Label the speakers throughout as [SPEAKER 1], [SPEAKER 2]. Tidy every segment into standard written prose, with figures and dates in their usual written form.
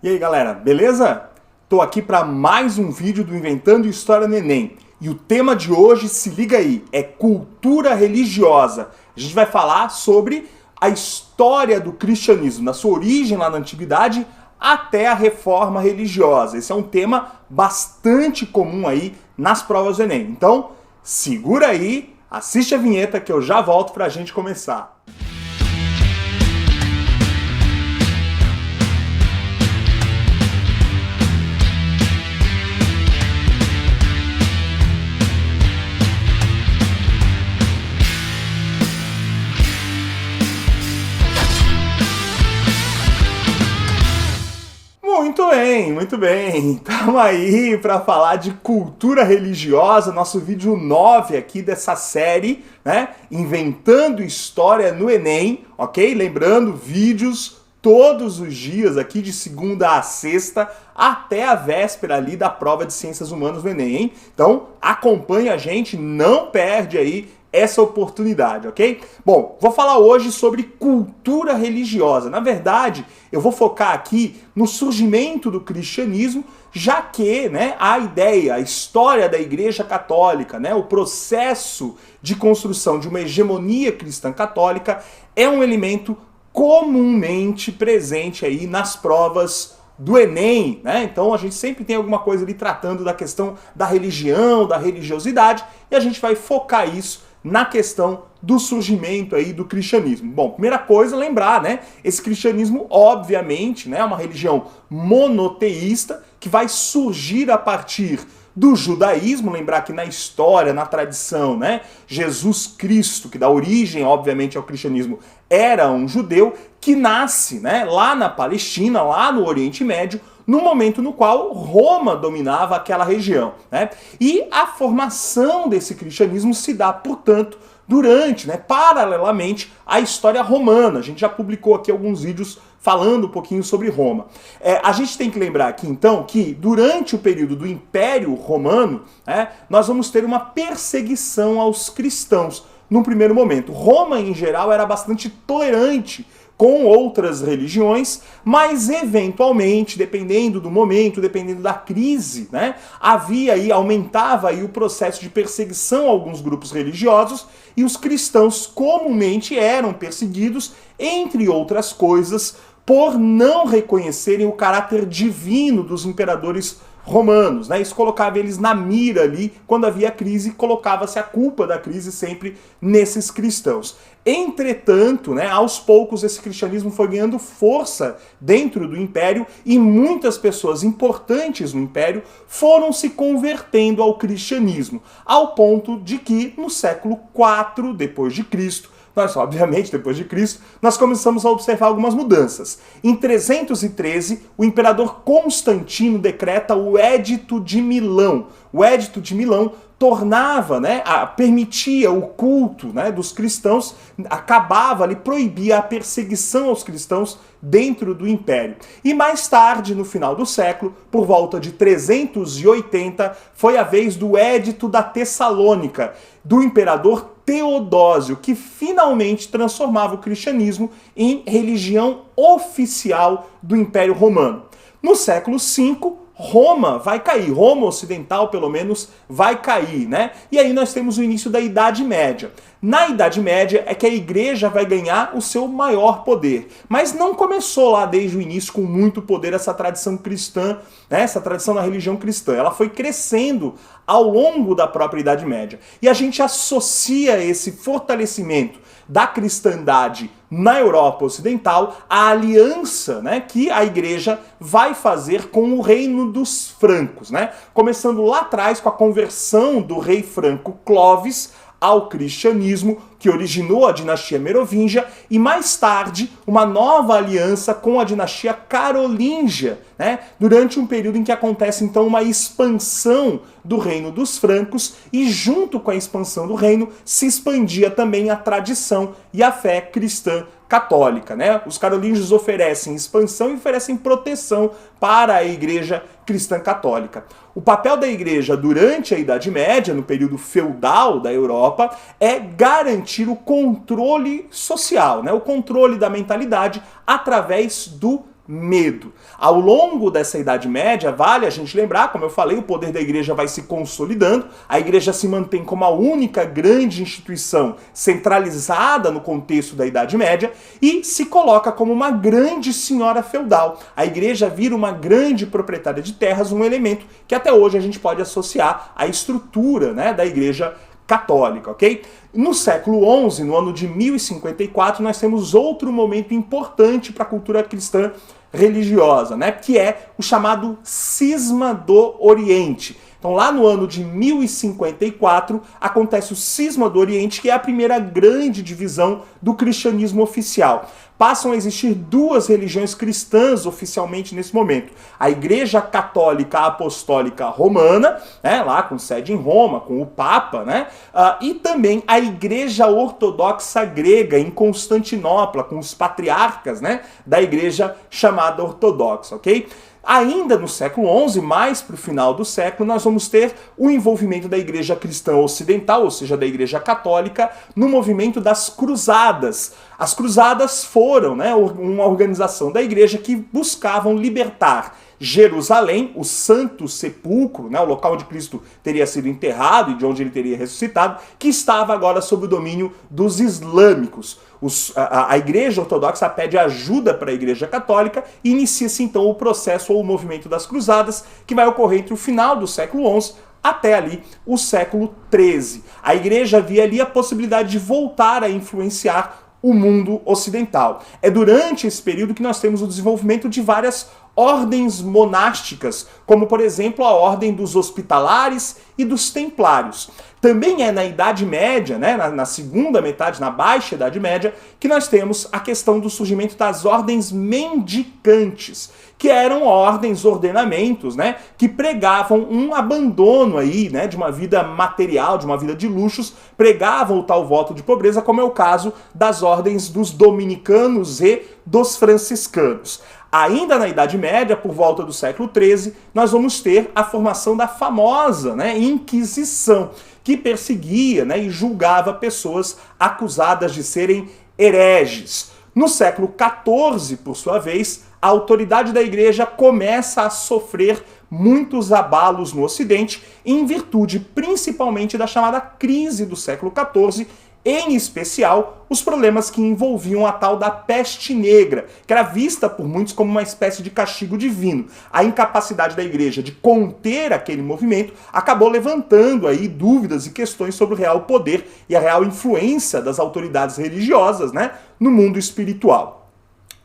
[SPEAKER 1] E aí galera, beleza? Tô aqui para mais um vídeo do Inventando História no Enem. E o tema de hoje, se liga aí, é cultura religiosa. A gente vai falar sobre a história do cristianismo, na sua origem lá na antiguidade até a reforma religiosa. Esse é um tema bastante comum aí nas provas do Enem. Então, segura aí, assiste a vinheta que eu já volto pra gente começar. Muito bem. Estamos aí para falar de cultura religiosa, nosso vídeo 9 aqui dessa série, né? Inventando História no Enem, ok? Lembrando, vídeos todos os dias aqui de segunda a sexta até a véspera ali da prova de Ciências Humanas no Enem, hein? Então acompanhe a gente, não perde aí essa oportunidade, ok? Bom, vou falar hoje sobre cultura religiosa. Na verdade, eu vou focar aqui no surgimento do cristianismo, já que, né, a ideia, a história da Igreja Católica, né, o processo de construção de uma hegemonia cristã católica é um elemento comumente presente aí nas provas do Enem, né? Então a gente sempre tem alguma coisa ali tratando da questão da religião, da religiosidade, e a gente vai focar isso na questão do surgimento aí do cristianismo. Bom, primeira coisa, lembrar, né? Esse cristianismo, obviamente, né, é uma religião monoteísta que vai surgir a partir do judaísmo. Lembrar que na história, na tradição, né, Jesus Cristo, que dá origem, obviamente, ao cristianismo, era um judeu que nasce, né, lá na Palestina, lá no Oriente Médio, no momento no qual Roma dominava aquela região, né? E a formação desse cristianismo se dá, portanto, durante, né, paralelamente à história romana. A gente já publicou aqui alguns vídeos falando um pouquinho sobre Roma. A gente tem que lembrar aqui, então, que durante o período do Império Romano, né, nós vamos ter uma perseguição aos cristãos. Num primeiro momento, Roma, em geral, era bastante tolerante com outras religiões, mas eventualmente, dependendo do momento, dependendo da crise, né, aumentava aí o processo de perseguição a alguns grupos religiosos, e os cristãos comumente eram perseguidos, entre outras coisas, por não reconhecerem o caráter divino dos imperadores romanos, né? Isso colocava eles na mira ali, quando havia crise, colocava-se a culpa da crise sempre nesses cristãos. Entretanto, né, aos poucos esse cristianismo foi ganhando força dentro do império e muitas pessoas importantes no império foram se convertendo ao cristianismo, ao ponto de que no século IV depois de Cristo, obviamente, depois de Cristo, nós começamos a observar algumas mudanças. Em 313, o imperador Constantino decreta o Édito de Milão. O Édito de Milão tornava, né, permitia o culto, né, dos cristãos, acabava ali, proibia a perseguição aos cristãos dentro do império. E mais tarde, no final do século, por volta de 380, foi a vez do Édito da Tessalônica, do imperador Teodósio, que finalmente transformava o cristianismo em religião oficial do Império Romano. No século V, Roma vai cair, Roma ocidental pelo menos vai cair, né? E aí nós temos o início da Idade Média. Na Idade Média é que a igreja vai ganhar o seu maior poder, mas não começou lá desde o início com muito poder essa tradição cristã, né? Essa tradição da religião cristã. Ela foi crescendo ao longo da própria Idade Média. E a gente associa esse fortalecimento da cristandade na Europa Ocidental à aliança, né, que a igreja vai fazer com o reino dos francos, né? Começando lá atrás com a conversão do rei franco Clovis ao cristianismo, que originou a dinastia merovingia, e mais tarde uma nova aliança com a dinastia carolíngia, né, durante um período em que acontece então uma expansão do reino dos francos, e junto com a expansão do reino se expandia também a tradição e a fé cristã católica, né? Os carolíngios oferecem expansão e oferecem proteção para a igreja cristã católica. O papel da igreja durante a Idade Média, no período feudal da Europa, é garantir o controle social, né? O controle da mentalidade através do medo. Ao longo dessa Idade Média, vale a gente lembrar, como eu falei, o poder da igreja vai se consolidando, a igreja se mantém como a única grande instituição centralizada no contexto da Idade Média e se coloca como uma grande senhora feudal. A igreja vira uma grande proprietária de terras, um elemento que até hoje a gente pode associar à estrutura, né, da igreja católica, ok? No século XI, no ano de 1054, nós temos outro momento importante para a cultura cristã religiosa, né? Que é o chamado Cisma do Oriente. Então, lá no ano de 1054, acontece o Cisma do Oriente, que é a primeira grande divisão do cristianismo oficial. Passam a existir duas religiões cristãs oficialmente nesse momento. A Igreja Católica Apostólica Romana, né, lá com sede em Roma, com o Papa, né, e também a Igreja Ortodoxa Grega, em Constantinopla, com os patriarcas, né, da igreja chamada Ortodoxa, ok? Ainda no século XI, mais para o final do século, nós vamos ter o envolvimento da igreja cristã ocidental, ou seja, da igreja católica, no movimento das cruzadas. As cruzadas foram, né, uma organização da igreja que buscavam libertar Jerusalém, o Santo Sepulcro, né, o local onde Cristo teria sido enterrado e de onde ele teria ressuscitado, que estava agora sob o domínio dos islâmicos. A Igreja Ortodoxa pede ajuda para a Igreja Católica e inicia-se então o processo ou o movimento das Cruzadas, que vai ocorrer entre o final do século XI até ali o século XIII. A Igreja via ali a possibilidade de voltar a influenciar o mundo ocidental. É durante esse período que nós temos o desenvolvimento de várias ordens monásticas, como por exemplo a ordem dos hospitalares e dos templários. Também é na Idade Média, né, na segunda metade, na Baixa Idade Média, que nós temos a questão do surgimento das ordens mendicantes, que eram ordens, ordenamentos, né, que pregavam um abandono aí, né, de uma vida material, de uma vida de luxos, pregavam o tal voto de pobreza, como é o caso das ordens dos dominicanos e dos franciscanos. Ainda na Idade Média, por volta do século XIII, nós vamos ter a formação da famosa, né, Inquisição, que perseguia, né, e julgava pessoas acusadas de serem hereges. No século XIV, por sua vez, a autoridade da igreja começa a sofrer muitos abalos no Ocidente, em virtude principalmente da chamada crise do século XIV, em especial os problemas que envolviam a tal da peste negra, que era vista por muitos como uma espécie de castigo divino. A incapacidade da igreja de conter aquele movimento acabou levantando aí dúvidas e questões sobre o real poder e a real influência das autoridades religiosas, né, no mundo espiritual.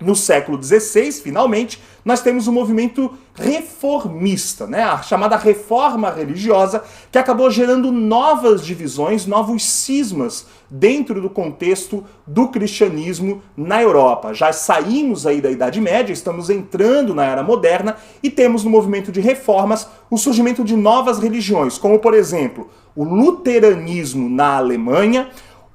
[SPEAKER 1] No século XVI, finalmente, nós temos um movimento reformista, né? A chamada reforma religiosa, que acabou gerando novas divisões, novos cismas dentro do contexto do cristianismo na Europa. Já saímos aí da Idade Média, estamos entrando na Era Moderna e temos no movimento de reformas o surgimento de novas religiões, como por exemplo, o luteranismo na Alemanha,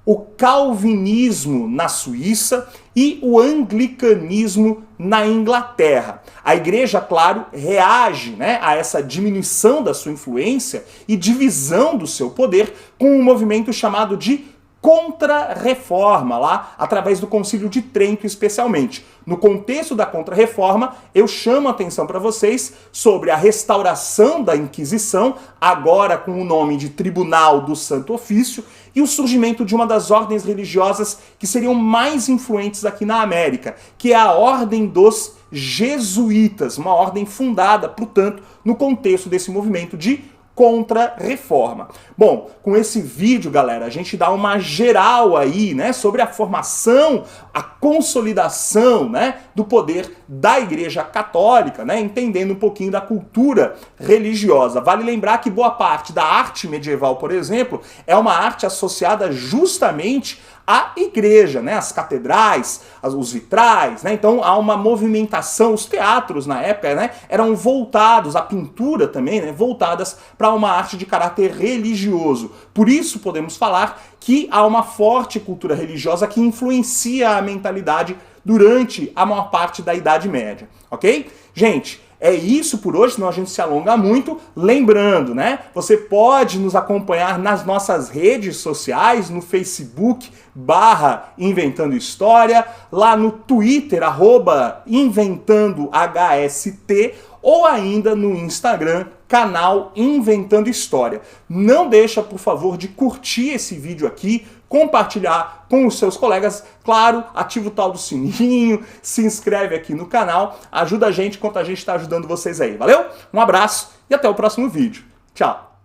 [SPEAKER 1] o calvinismo na Suíça e o anglicanismo na Inglaterra. A igreja, claro, reage, né, a essa diminuição da sua influência e divisão do seu poder com um movimento chamado de Contra-Reforma, lá através do Concílio de Trento especialmente. No contexto da Contra-Reforma, eu chamo a atenção para vocês sobre a restauração da Inquisição, agora com o nome de Tribunal do Santo Ofício, e o surgimento de uma das ordens religiosas que seriam mais influentes aqui na América, que é a Ordem dos Jesuítas, uma ordem fundada, portanto, no contexto desse movimento de Contra-Reforma. Bom, com esse vídeo, galera, a gente dá uma geral aí, né, sobre a formação, a consolidação, né, do poder da Igreja Católica, né, entendendo um pouquinho da cultura religiosa. Vale lembrar que boa parte da arte medieval, por exemplo, é uma arte associada justamente à igreja, né, as catedrais, os vitrais, né, então há uma movimentação, os teatros na época, né, eram voltados, a pintura também, né, voltadas para uma arte de caráter religioso. Por isso podemos falar que há uma forte cultura religiosa que influencia a mentalidade durante a maior parte da Idade Média, ok? Gente, É isso por hoje, senão a gente se alonga muito. Lembrando, né? Você pode nos acompanhar nas nossas redes sociais, no Facebook, /Inventando História, lá no Twitter, @InventandoHST, ou ainda no Instagram, canal Inventando História. Não deixa, por favor, de curtir esse vídeo aqui, compartilhar com os seus colegas, claro, ativa o tal do sininho, se inscreve aqui no canal, ajuda a gente enquanto a gente está ajudando vocês aí, valeu? Um abraço e até o próximo vídeo. Tchau!